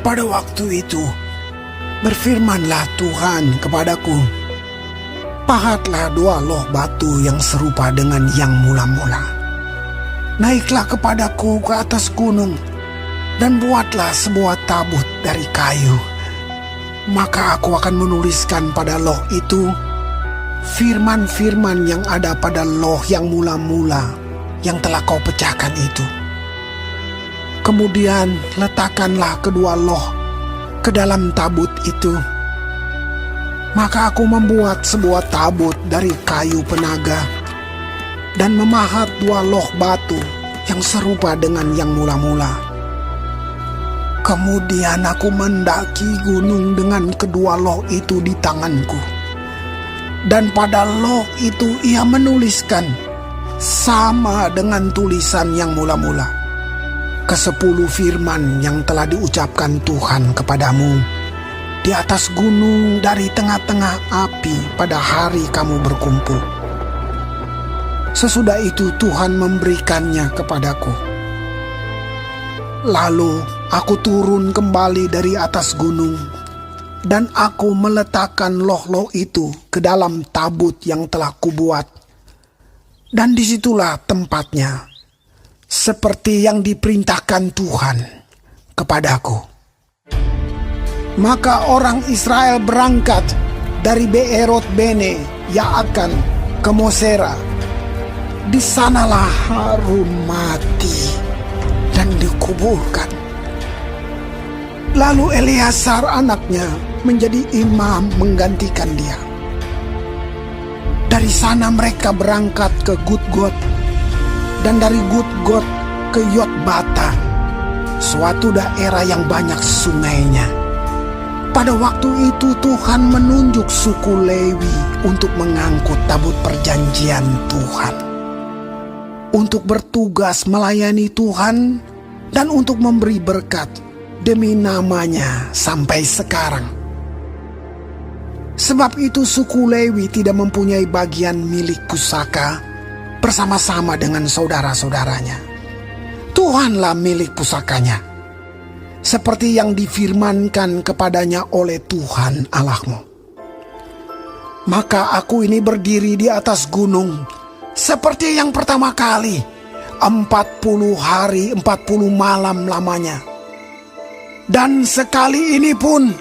Pada waktu itu, berfirmanlah Tuhan kepadaku, pahatlah 2 loh batu yang serupa dengan yang mula-mula. Naiklah kepadaku ke atas gunung, dan buatlah sebuah tabut dari kayu. Maka aku akan menuliskan pada loh itu firman-firman yang ada pada loh yang mula-mula yang telah kau pecahkan itu. Kemudian letakkanlah kedua loh ke dalam tabut itu. Maka aku membuat sebuah tabut dari kayu penaga dan memahat 2 loh batu yang serupa dengan yang mula-mula. Kemudian aku mendaki gunung dengan kedua loh itu di tanganku. Dan pada loh itu ia menuliskan sama dengan tulisan yang mula-mula ke-10 firman yang telah diucapkan Tuhan kepadamu di atas gunung dari tengah-tengah api pada hari kamu berkumpul. Sesudah itu Tuhan memberikannya kepadaku. Lalu aku turun kembali dari atas gunung, dan aku meletakkan loh-loh itu ke dalam tabut yang telah kubuat. Dan disitulah tempatnya, seperti yang diperintahkan Tuhan kepadaku. Maka orang Israel berangkat dari Beerot Bene Yaakan ke Mosera. Di sanalah Harun mati dan dikuburkan. Lalu Eleazar anaknya menjadi imam menggantikan dia. Dari sana mereka berangkat ke Gudgot, dan dari Gudgot ke Yotbata, suatu daerah yang banyak sungainya. Pada waktu itu Tuhan menunjuk suku Lewi untuk mengangkut tabut perjanjian Tuhan, untuk bertugas melayani Tuhan dan untuk memberi berkat demi namanya sampai sekarang. Sebab itu suku Lewi tidak mempunyai bagian milik pusaka bersama-sama dengan saudara-saudaranya. Tuhanlah milik pusakanya, seperti yang difirmankan kepadanya oleh Tuhan Allahmu. Maka aku ini berdiri di atas gunung seperti yang pertama kali, 40 hari 40 malam lamanya. Dan sekali ini pun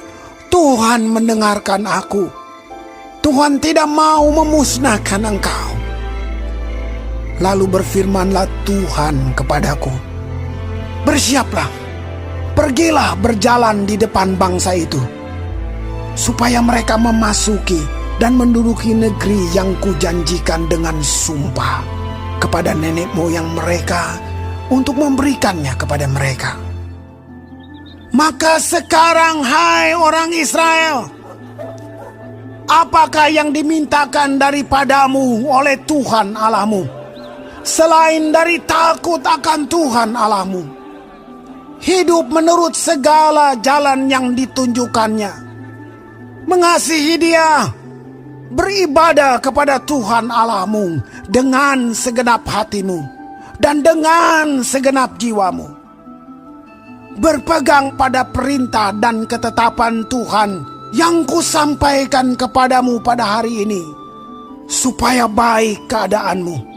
Tuhan mendengarkan aku. Tuhan tidak mau memusnahkan engkau. Lalu berfirmanlah Tuhan kepadaku, bersiaplah, pergilah berjalan di depan bangsa itu, supaya mereka memasuki dan menduduki negeri yang kujanjikan dengan sumpah kepada nenek moyang mereka untuk memberikannya kepada mereka. Maka sekarang, hai orang Israel, apakah yang dimintakan daripadamu oleh Tuhan Allahmu, selain dari takut akan Tuhan Allahmu, hidup menurut segala jalan yang ditunjukkannya, mengasihi Dia, beribadah kepada Tuhan Allahmu dengan segenap hatimu dan dengan segenap jiwamu, berpegang pada perintah dan ketetapan Tuhan yang kusampaikan kepadamu pada hari ini, supaya baik keadaanmu.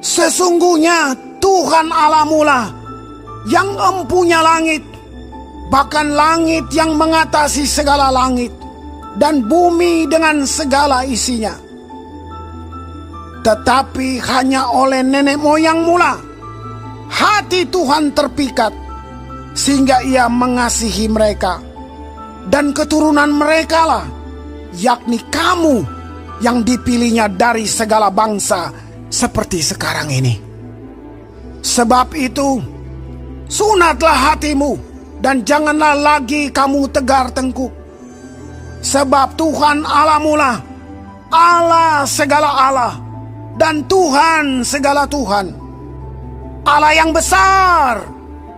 Sesungguhnya Tuhan Allahmu lah yang empunya langit, bahkan langit yang mengatasi segala langit, dan bumi dengan segala isinya. Tetapi hanya oleh nenek moyangmu lah hati Tuhan terpikat, sehingga Ia mengasihi mereka, dan keturunan mereka lah, yakni kamu yang dipilihnya dari segala bangsa seperti sekarang ini. Sebab itu, sunatlah hatimu, dan janganlah lagi kamu tegar tengkuk. Sebab Tuhan Allahmu lah Allah segala Allah, dan Tuhan segala Tuhan, Allah yang besar,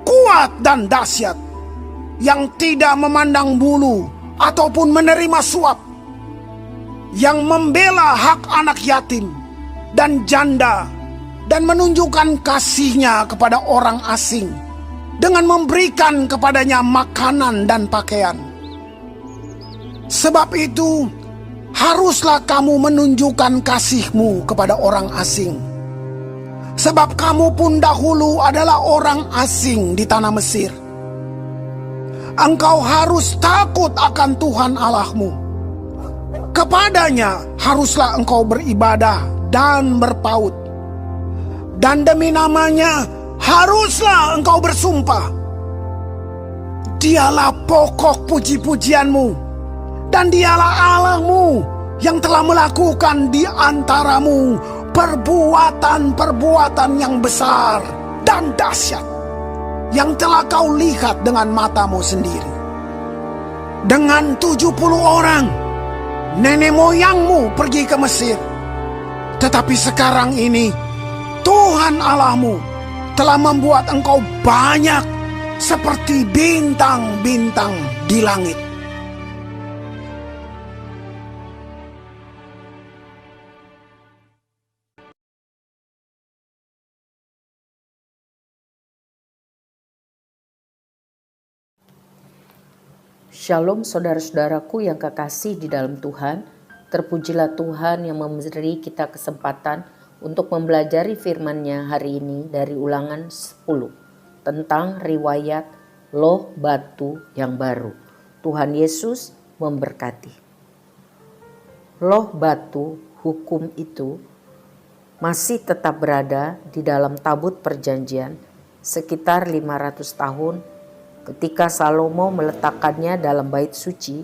kuat dan dahsyat, yang tidak memandang bulu ataupun menerima suap, yang membela hak anak yatim dan janda, dan menunjukkan kasih-Nya kepada orang asing, dengan memberikan kepadanya makanan dan pakaian. Sebab itu, haruslah kamu menunjukkan kasihmu kepada orang asing. Sebab kamu pun dahulu adalah orang asing di tanah Mesir. Engkau harus takut akan Tuhan Allahmu. Kepadanya haruslah engkau beribadah dan berpaut. Dan demi namanya haruslah engkau bersumpah. Dialah pokok puji-pujianmu, dan dialah Allahmu yang telah melakukan di antaramu perbuatan-perbuatan yang besar dan dahsyat, yang telah kau lihat dengan matamu sendiri. Dengan 70 orang, nenek moyangmu pergi ke Mesir. Tetapi sekarang ini, Tuhan Allahmu telah membuat engkau banyak seperti bintang-bintang di langit. Shalom saudara-saudaraku yang kekasih di dalam Tuhan. Terpujilah Tuhan yang memberi kita kesempatan untuk mempelajari firman-Nya hari ini dari Ulangan 10 tentang riwayat loh batu yang baru. Tuhan Yesus memberkati. Loh batu hukum itu masih tetap berada di dalam tabut perjanjian sekitar 500 tahun ketika Salomo meletakkannya dalam bait suci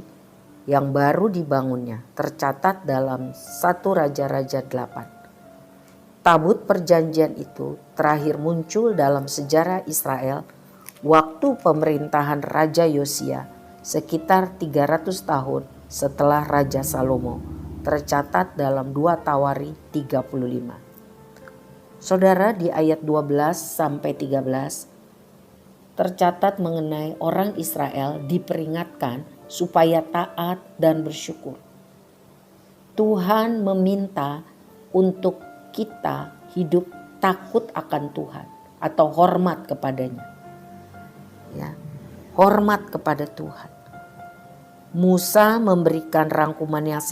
yang baru dibangunnya, tercatat dalam 1 Raja-Raja 8. Tabut perjanjian itu terakhir muncul dalam sejarah Israel waktu pemerintahan Raja Yosia sekitar 300 tahun setelah Raja Salomo, tercatat dalam 2 Tawari 35. Saudara, di ayat 12 sampai 13 tercatat mengenai orang Israel diperingatkan supaya taat dan bersyukur. Tuhan meminta untuk kita hidup takut akan Tuhan atau hormat kepadanya. Ya, hormat kepada Tuhan. Musa memberikan rangkuman yang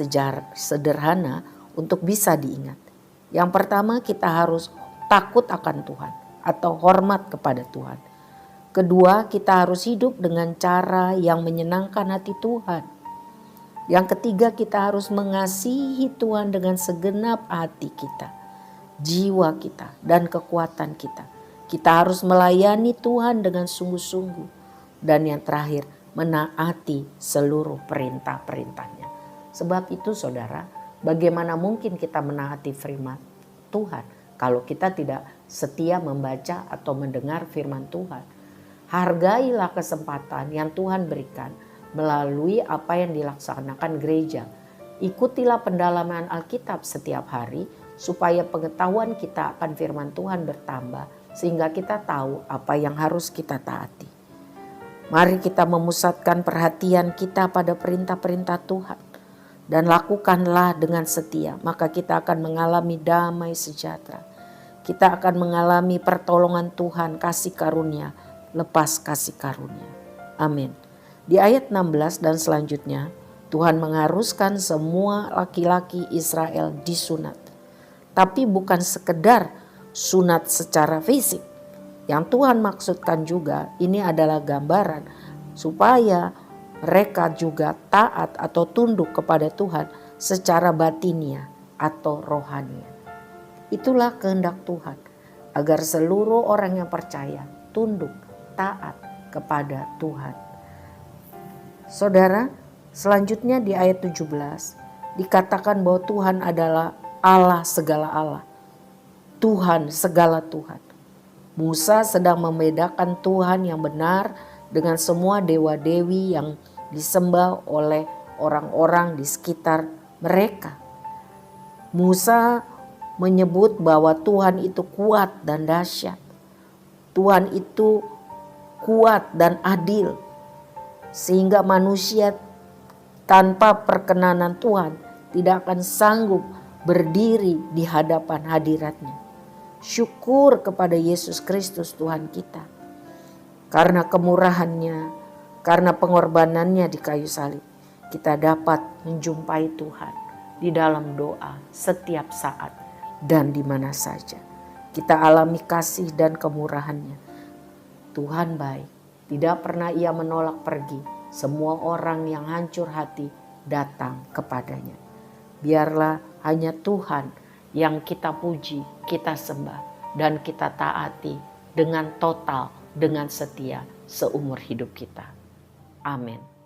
sederhana untuk bisa diingat. Yang pertama, kita harus takut akan Tuhan atau hormat kepada Tuhan. Kedua, kita harus hidup dengan cara yang menyenangkan hati Tuhan. Yang ketiga, kita harus mengasihi Tuhan dengan segenap hati kita, jiwa kita, dan kekuatan kita. Kita harus melayani Tuhan dengan sungguh-sungguh. Dan yang terakhir, menaati seluruh perintah-perintahnya. Sebab itu saudara, bagaimana mungkin kita menaati firman Tuhan kalau kita tidak setia membaca atau mendengar firman Tuhan? Hargailah kesempatan yang Tuhan berikan melalui apa yang dilaksanakan gereja. Ikutilah pendalaman Alkitab setiap hari supaya pengetahuan kita akan firman Tuhan bertambah sehingga kita tahu apa yang harus kita taati. Mari kita memusatkan perhatian kita pada perintah-perintah Tuhan dan lakukanlah dengan setia, maka kita akan mengalami damai sejahtera. Kita akan mengalami pertolongan Tuhan, kasih karunia, lepas kasih karunia. Amin. Di ayat 16 dan selanjutnya, Tuhan mengharuskan semua laki-laki Israel disunat. Tapi bukan sekedar sunat secara fisik. Yang Tuhan maksudkan juga ini adalah gambaran supaya mereka juga taat atau tunduk kepada Tuhan secara batinia atau rohania. Itulah kehendak Tuhan agar seluruh orang yang percaya tunduk, taat kepada Tuhan. Saudara, selanjutnya di ayat 17 dikatakan bahwa Tuhan adalah Allah segala Allah. Tuhan segala Tuhan. Musa sedang membedakan Tuhan yang benar dengan semua dewa-dewi yang disembah oleh orang-orang di sekitar mereka. Musa menyebut bahwa Tuhan itu kuat dan dahsyat. Tuhan itu kuat dan adil, sehingga manusia tanpa perkenanan Tuhan tidak akan sanggup berdiri di hadapan hadirat-Nya. Syukur kepada Yesus Kristus Tuhan kita. Karena kemurahannya, karena pengorbanannya di kayu salib, kita dapat menjumpai Tuhan di dalam doa setiap saat dan di mana saja. Kita alami kasih dan kemurahannya. Tuhan baik, tidak pernah Ia menolak pergi semua orang yang hancur hati datang kepadanya. Biarlah hanya Tuhan yang kita puji, kita sembah, dan kita taati dengan total, dengan setia seumur hidup kita. Amin.